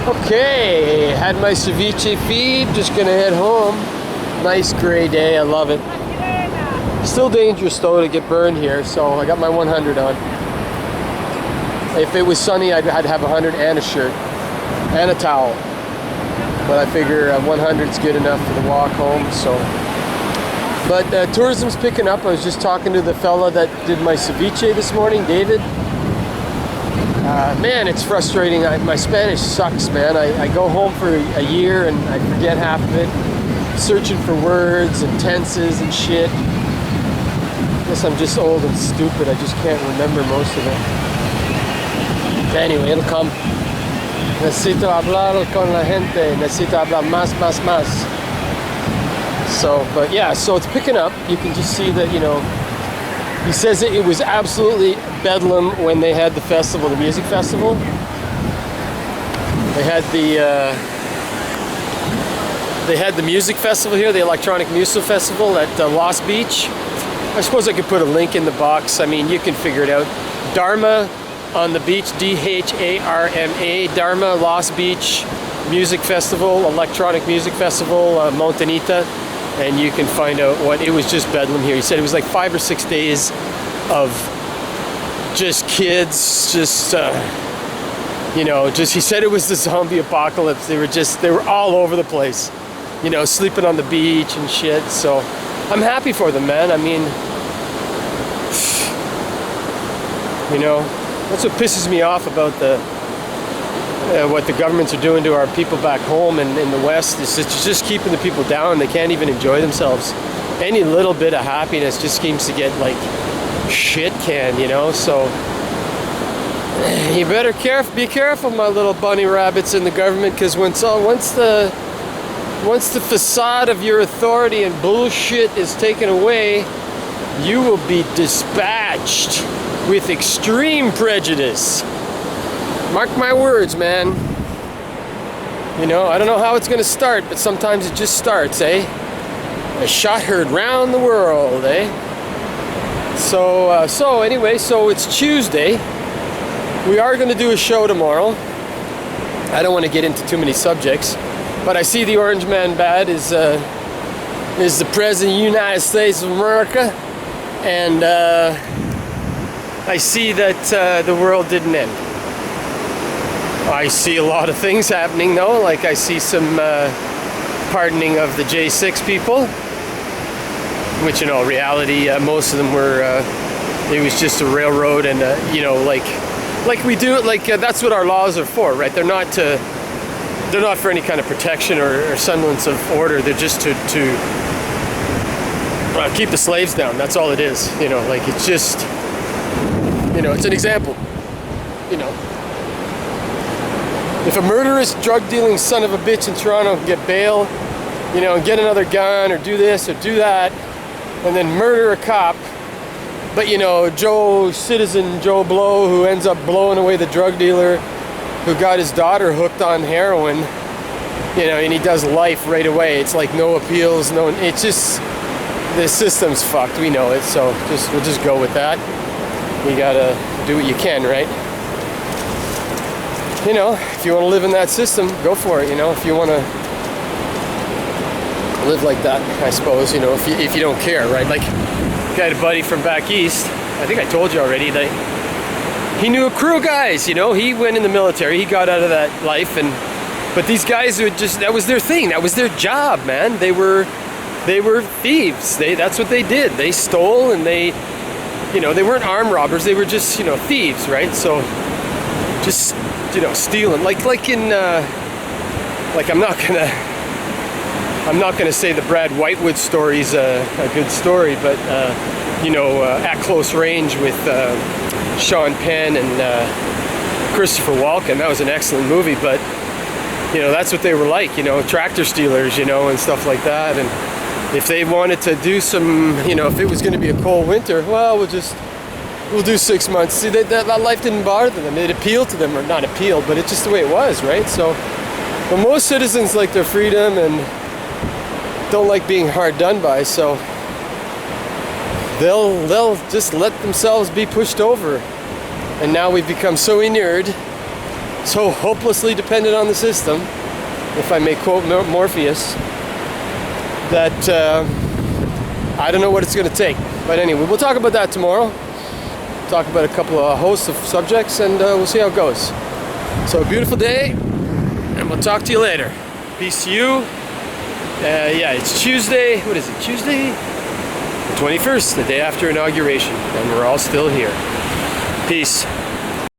Okay, had my ceviche feed, just gonna head home. Nice gray day, I love it. Still dangerous though to get burned here, so I got my 100 on. If it was sunny, I'd have 100 and a shirt and a towel. But I figure 100 is good enough for the walk home, so. But tourism's picking up. I was just talking to the fella that did my ceviche this morning, David. Man, it's frustrating. My Spanish sucks, man. I go home for a year and I forget half of it. Searching for words and tenses and shit. I guess I'm just old and stupid. I just can't remember most of it. Anyway, it'll come. Necesito hablar con la gente. Necesito hablar más. So, but yeah, so it's picking up. You can just see that, you know, he says it was absolutely bedlam when they had the festival, the music festival. They had the music festival here, the electronic music festival at Lost Beach. I suppose I could put a link in the box. I mean, you can figure it out. Dharma on the beach, D-H-A-R-M-A, Dharma Lost Beach Music Festival, electronic music festival, Montanita. And you can find out what it was. Just bedlam here. He said it was like 5 or 6 days of just kids, just you know, just, he said it was the zombie apocalypse. They were all over the place, you know, sleeping on the beach and shit. So I'm happy for them, man. I mean, you know, that's what pisses me off about what the governments are doing to our people back home and in the West. Is just keeping the people down. They can't even enjoy themselves. Any little bit of happiness just seems to get like shit canned, you know. So you better be careful, my little bunny rabbits in the government, because once the facade of your authority and bullshit is taken away, you will be dispatched with extreme prejudice. Mark my words, man. You know, I don't know how it's going to start, but sometimes it just starts, eh? A shot heard round the world, eh? So anyway, so it's Tuesday. We are going to do a show tomorrow. I don't want to get into too many subjects, but I see the Orange Man Bad is the President of the United States of America, and I see that the world didn't end. I see a lot of things happening though, like I see some pardoning of the J6 people, which in all reality, most of them were, it was just a railroad and, you know, like we do, that's what our laws are for, right? They're not for any kind of protection or semblance of order. They're just to keep the slaves down. That's all it is, you know, like it's just, you know, it's an example, you know. If a murderous, drug-dealing son of a bitch in Toronto can get bail, you know, and get another gun or do this or do that, and then murder a cop, but, you know, citizen Joe Blow, who ends up blowing away the drug dealer who got his daughter hooked on heroin, you know, and he does life right away. It's like no appeals, it's just, the system's fucked, we know it, so we'll just go with that. You gotta do what you can, right? You know, if you want to live in that system, go for it, you know, if you want to live like that, I suppose, you know, if you don't care, right? Like, I had a buddy from back east, I think I told you already, that he knew a crew of guys, you know, he went in the military, he got out of that life, but these guys would just, that was their thing, that was their job, man. They were thieves, that's what they did. They stole, and they, you know, they weren't armed robbers, they were just, you know, thieves, right? So, just, you know, stealing, like in, like I'm not gonna say the Brad Whitewood story's a good story, but you know, At Close Range with Sean Penn and Christopher Walken, that was an excellent movie. But you know, that's what they were like, you know, tractor stealers, you know, and stuff like that. And if they wanted to do some, you know, if it was going to be a cold winter, well, we'll do 6 months. See, that life didn't bother them. It appealed to them, or not appealed, but it's just the way it was, right? So, but most citizens like their freedom and don't like being hard done by, so they'll just let themselves be pushed over. And now we've become so inured so hopelessly dependent on the system, if I may quote Morpheus, that I don't know what it's going to take. But anyway, we'll talk about that tomorrow. Talk about a couple of hosts of subjects, and we'll see how it goes. So, beautiful day, and we'll talk to you later. Peace to you. Yeah, it's Tuesday. What is it? Tuesday? The 21st, the day after inauguration, and we're all still here. Peace.